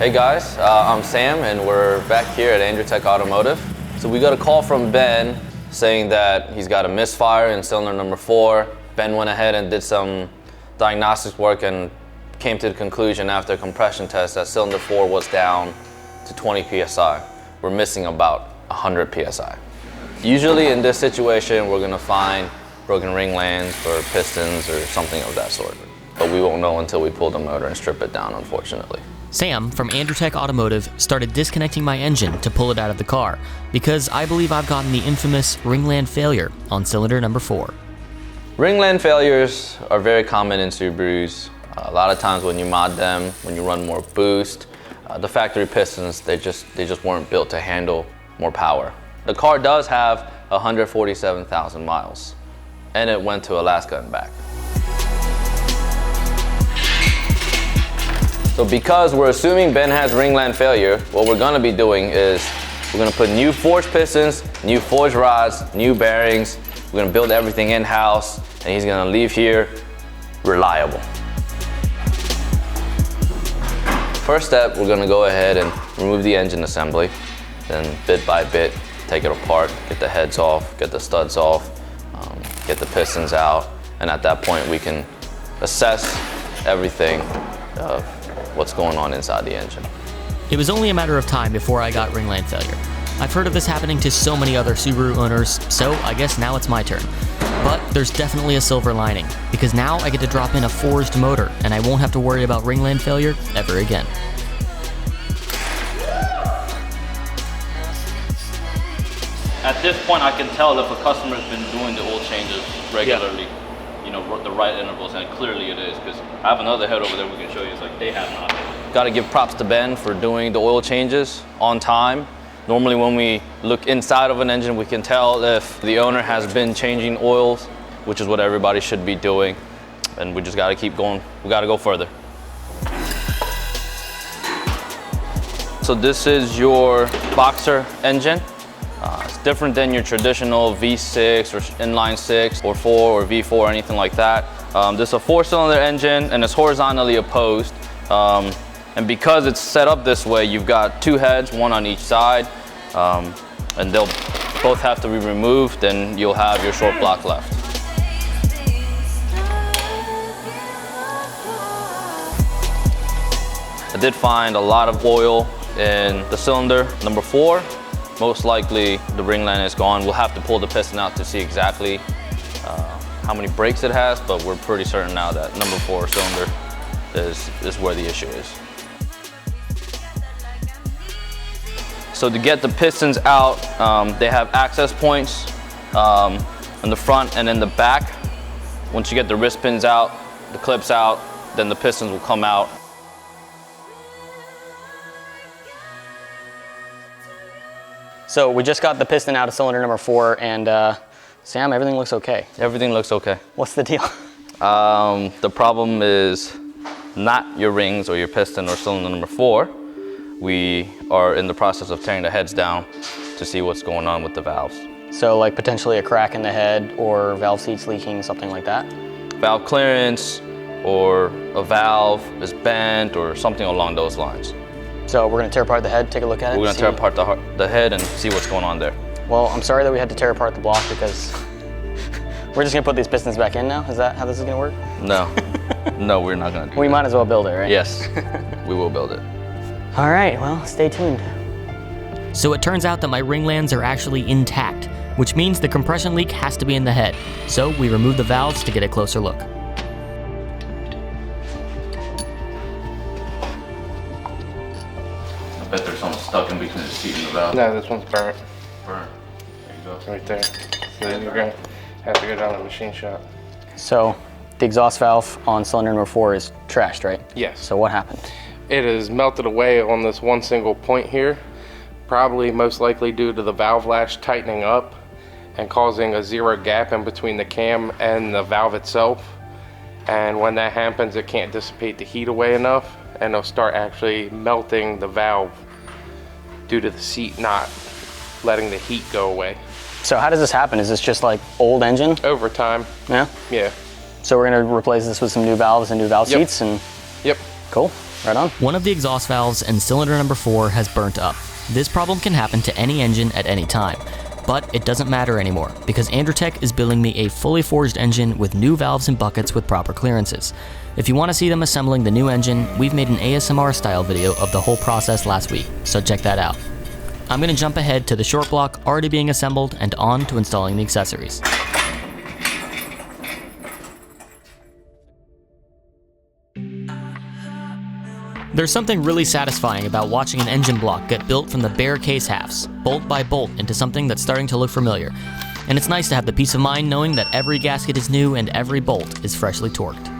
Hey guys, I'm Sam and we're back here at Andrewtech Automotive. So we got a call from Ben saying that he's got a misfire in cylinder number 4. Ben went ahead and did some diagnostics work and came to the conclusion after a compression test that cylinder 4 was down to 20 psi. We're missing about 100 psi. Usually in this situation, we're gonna find broken ring lands or pistons or something of that sort. But we won't know until we pull the motor and strip it down, unfortunately. Sam from Andrewtech Automotive started disconnecting my engine to pull it out of the car because I believe I've gotten the infamous ringland failure on cylinder number 4. Ringland failures are very common in Subarus. A lot of times when you mod them, when you run more boost, the factory pistons, they just weren't built to handle more power. The car does have 147,000 miles, and it went to Alaska and back. So because we're assuming Ben has ringland failure, what we're gonna be doing is we're gonna put new forged pistons, new forged rods, new bearings. We're gonna build everything in-house, and he's gonna leave here reliable. First step, we're gonna go ahead and remove the engine assembly. Then bit by bit, take it apart, get the heads off, get the studs off, get the pistons out. And at that point, we can assess everything of what's going on inside the engine. It was only a matter of time before I got ringland failure. I've heard of this happening to so many other Subaru owners, so I guess now it's my turn. But there's definitely a silver lining, because now I get to drop in a forged motor, and I won't have to worry about ringland failure ever again. At this point, I can tell if a customer's been doing the oil changes regularly, you know, the right intervals, and clearly it is, because I have another head over there we can show you. It's like they have not. Got to give props to Ben for doing the oil changes on time. Normally when we look inside of an engine, we can tell if the owner has been changing oils, which is what everybody should be doing. And we just got to keep going. We got to go further. So this is your boxer engine. It's different than your traditional V6 or inline 6 or 4 or V4 or anything like that. This is a 4-cylinder engine and it's horizontally opposed. And because it's set up this way, you've got 2 heads, 1 on each side, and they'll both have to be removed, and you'll have your short block left. I did find a lot of oil in the cylinder number 4. Most likely the ringland is gone. We'll have to pull the piston out to see exactly how many brakes it has, but we're pretty certain now that number 4 cylinder is where the issue is. So to get the pistons out, they have access points in the front and in the back. Once you get the wrist pins out, the clips out, then the pistons will come out. So we just got the piston out of cylinder number 4, and Sam, everything looks okay. Everything looks okay. What's the deal? The problem is not your rings or your piston or cylinder number 4. We are in the process of tearing the heads down to see what's going on with the valves. So like potentially a crack in the head or valve seats leaking, something like that? Valve clearance or a valve is bent or something along those lines. So we're gonna tear apart the head, take a look at it? We're gonna tear apart the head and see what's going on there. Well, I'm sorry that we had to tear apart the block because we're just gonna put these pistons back in now? Is that how this is gonna work? No, no, we're not gonna do that. We might as well build it, right? Yes, we will build it. All right, well, stay tuned. So it turns out that my ringlands are actually intact, which means the compression leak has to be in the head. So we remove the valves to get a closer look. I bet there's something stuck in between the seat and the valve. No, this one's burnt. Burnt. There you go. Right there. So you're gonna have to go down to the machine shop. So the exhaust valve on cylinder number 4 is trashed, right? Yes. So what happened? It is melted away on this one single point here, probably most likely due to the valve lash tightening up and causing a zero gap in between the cam and the valve itself. And when that happens, it can't dissipate the heat away enough, and it'll start actually melting the valve due to the seat not letting the heat go away. So how does this happen? Is this just like old engine? Over time. Yeah? Yeah. So we're gonna replace this with some new valves and new valve Yep. seats and Yep. Cool, right on. One of the exhaust valves in cylinder number 4 has burnt up. This problem can happen to any engine at any time, but it doesn't matter anymore because Andrewtech is building me a fully forged engine with new valves and buckets with proper clearances. If you want to see them assembling the new engine, we've made an ASMR style video of the whole process last week, so check that out. I'm going to jump ahead to the short block already being assembled and on to installing the accessories. There's something really satisfying about watching an engine block get built from the bare case halves, bolt by bolt, into something that's starting to look familiar. And it's nice to have the peace of mind knowing that every gasket is new and every bolt is freshly torqued.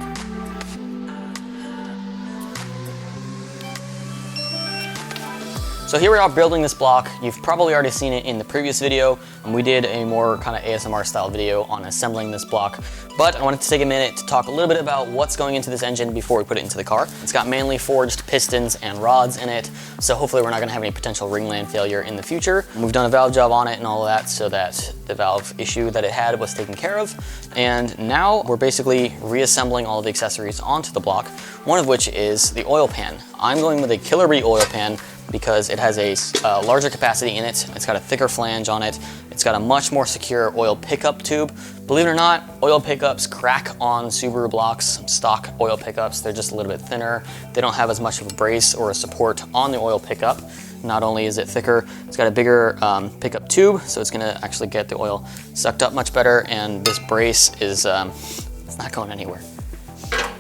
So here we are building this block. You've probably already seen it in the previous video, and we did a more kind of ASMR style video on assembling this block. But I wanted to take a minute to talk a little bit about what's going into this engine before we put it into the car. It's got mainly forged pistons and rods in it, so hopefully we're not gonna have any potential ringland failure in the future. We've done a valve job on it and all of that so that the valve issue that it had was taken care of. And now we're basically reassembling all of the accessories onto the block, one of which is the oil pan. I'm going with a Killer Bee oil pan because it has a larger capacity in it. It's got a thicker flange on it. It's got a much more secure oil pickup tube. Believe it or not, oil pickups crack on Subaru blocks, stock oil pickups. They're just a little bit thinner. They don't have as much of a brace or a support on the oil pickup. Not only is it thicker, it's got a bigger pickup tube, so it's gonna actually get the oil sucked up much better, and this brace is it's not going anywhere.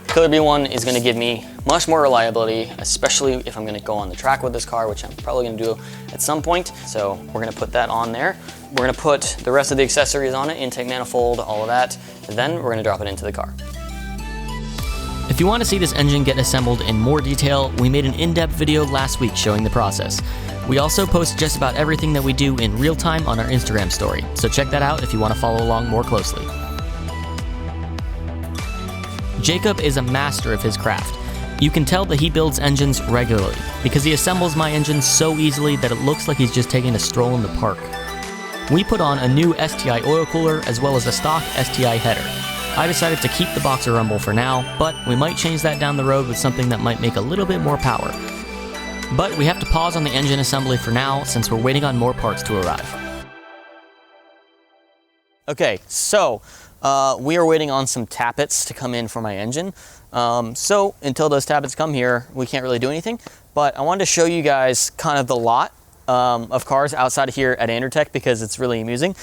Killer Bee one is gonna give me much more reliability, especially if I'm gonna go on the track with this car, which I'm probably gonna do at some point. So we're gonna put that on there. We're gonna put the rest of the accessories on it, intake manifold, all of that, and then we're gonna drop it into the car. If you want to see this engine get assembled in more detail, we made an in-depth video last week showing the process. We also post just about everything that we do in real time on our Instagram story, so check that out if you want to follow along more closely. Jacob is a master of his craft. You can tell that he builds engines regularly because he assembles my engine so easily that it looks like he's just taking a stroll in the park. We put on a new STI oil cooler as well as a stock STI header. I decided to keep the boxer rumble for now, but we might change that down the road with something that might make a little bit more power. But we have to pause on the engine assembly for now since we're waiting on more parts to arrive. Okay, so we are waiting on some tappets to come in for my engine. So until those tappets come here, we can't really do anything. But I wanted to show you guys kind of the lot of cars outside of here at Andrewtech because it's really amusing.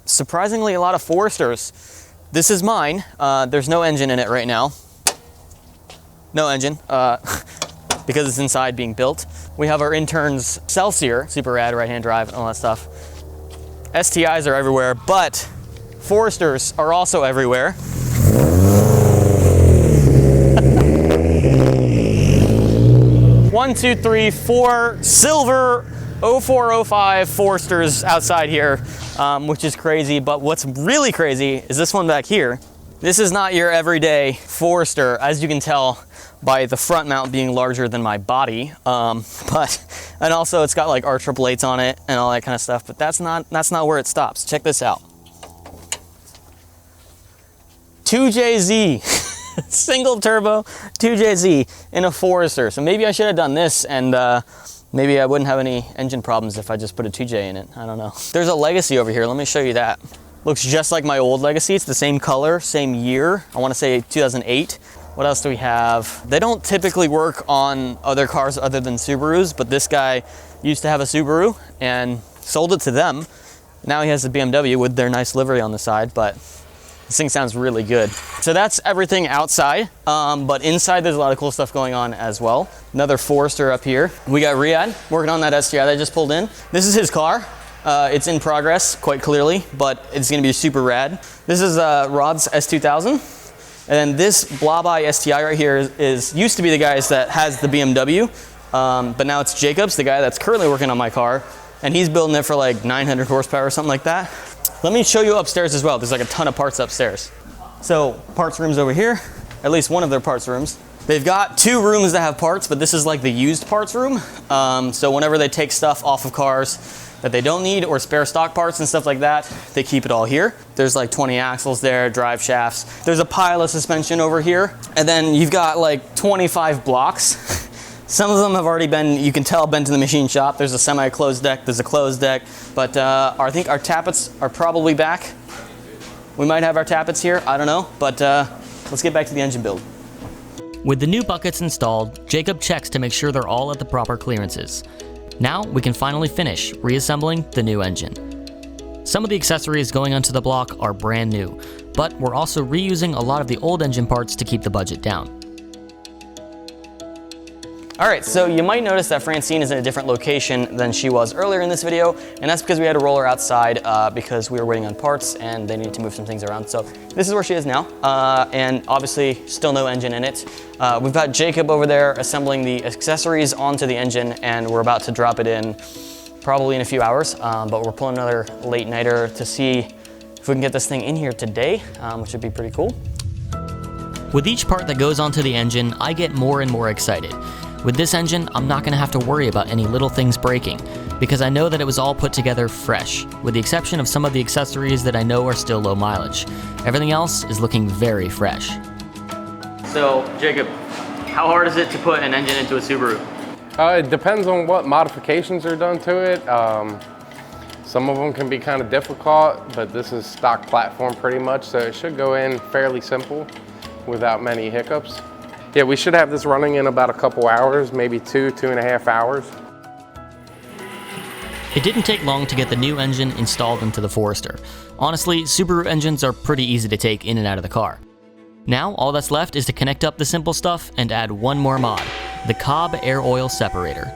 Surprisingly, a lot of Foresters. This is mine. There's no engine in it right now. No engine, because it's inside being built. We have our intern's Celsior, super rad right-hand drive and all that stuff. STIs are everywhere, but Foresters are also everywhere. One, two, three, four silver 0405 Foresters outside here, which is crazy. But what's really crazy is this one back here. This is not your everyday Forester, as you can tell by the front mount being larger than my body. And also it's got like R888s on it and all that kind of stuff, but that's not where it stops. Check this out. 2JZ, single turbo 2JZ in a Forester. So maybe I should have done this and maybe I wouldn't have any engine problems if I just put a 2J in it. I don't know. There's a Legacy over here. Let me show you that. Looks just like my old Legacy. It's the same color, same year. I want to say 2008. What else do we have? They don't typically work on other cars other than Subarus, but this guy used to have a Subaru and sold it to them. Now he has a BMW with their nice livery on the side, but this thing sounds really good. So that's everything outside, but inside there's a lot of cool stuff going on as well. Another Forester up here. We got Riyadh working on that STI that I just pulled in. This is his car. It's in progress quite clearly, but it's gonna be super rad. This is Rod's S2000. And then this Blobeye STI right here used to be the guys that has the BMW, but now it's Jacob's, the guy that's currently working on my car, and he's building it for like 900 horsepower or something like that. Let me show you upstairs as well. There's like a ton of parts upstairs. So parts rooms over here, at least one of their parts rooms. They've got 2 rooms that have parts, but this is like the used parts room. So whenever they take stuff off of cars, that they don't need or spare stock parts and stuff like that, they keep it all here. There's like 20 axles there, drive shafts. There's a pile of suspension over here. And then you've got like 25 blocks. Some of them have already been, you can tell, been to the machine shop. There's a semi-closed deck, there's a closed deck. But I think our tappets are probably back. We might have our tappets here, I don't know. But let's get back to the engine build. With the new buckets installed, Jacob checks to make sure they're all at the proper clearances. Now we can finally finish reassembling the new engine. Some of the accessories going onto the block are brand new, but we're also reusing a lot of the old engine parts to keep the budget down. Alright, so you might notice that Francine is in a different location than she was earlier in this video, and that's because we had to roll her outside because we were waiting on parts and they needed to move some things around. So this is where she is now, and obviously still no engine in it. We've got Jacob over there assembling the accessories onto the engine, and we're about to drop it in probably in a few hours, but we're pulling another late nighter to see if we can get this thing in here today, which would be pretty cool. With each part that goes onto the engine, I get more and more excited. With this engine, I'm not going to have to worry about any little things breaking, because I know that it was all put together fresh, with the exception of some of the accessories that I know are still low mileage. Everything else is looking very fresh. So, Jacob, how hard is it to put an engine into a Subaru? It depends on what modifications are done to it. Some of them can be kind of difficult, but this is stock platform pretty much, so it should go in fairly simple without many hiccups. Yeah, we should have this running in about a couple hours, maybe 2.5 hours. It didn't take long to get the new engine installed into the Forester. Honestly, Subaru engines are pretty easy to take in and out of the car. Now, all that's left is to connect up the simple stuff and add one more mod, the Cobb Air Oil Separator.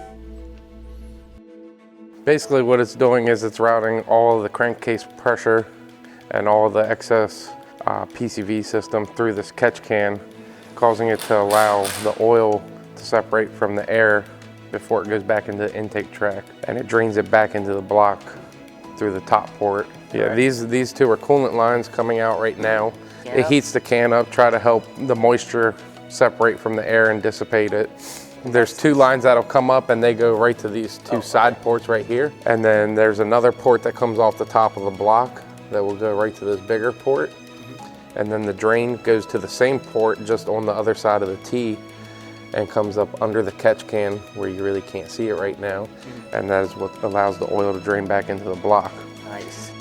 Basically what it's doing is it's routing all of the crankcase pressure and all of the excess PCV system through this catch can, causing it to allow the oil to separate from the air before it goes back into the intake tract, and it drains it back into the block through the top port. Yeah, right. These two are coolant lines coming out right now. Yeah. It heats the can up, try to help the moisture separate from the air and dissipate it. There's two lines that'll come up and they go right to these two side ports right here. And then there's another port that comes off the top of the block that will go right to this bigger port. And then the drain goes to the same port just on the other side of the T and comes up under the catch can where you really can't see it right now. And that is what allows the oil to drain back into the block. Nice.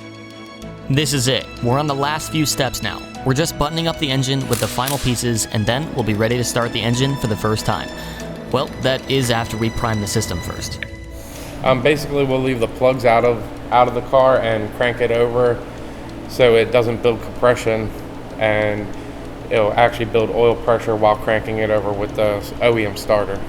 This is it. We're on the last few steps now. We're just buttoning up the engine with the final pieces, and then we'll be ready to start the engine for the first time. Well, that is after we prime the system first. Basically, we'll leave the plugs out of the car and crank it over so it doesn't build compression, and it'll actually build oil pressure while cranking it over with the OEM starter.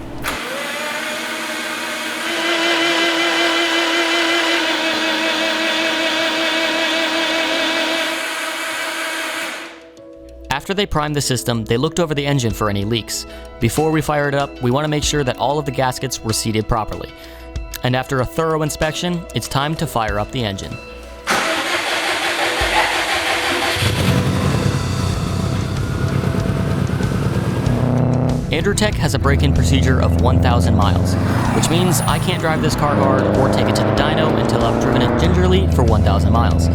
After they primed the system, they looked over the engine for any leaks. Before we fire it up, we want to make sure that all of the gaskets were seated properly. And after a thorough inspection, it's time to fire up the engine. Andrewtech has a break-in procedure of 1,000 miles, which means I can't drive this car hard or take it to the dyno until I've driven it gingerly for 1,000 miles.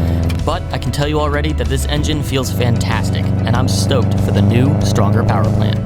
But I can tell you already that this engine feels fantastic, and I'm stoked for the new, stronger power plant.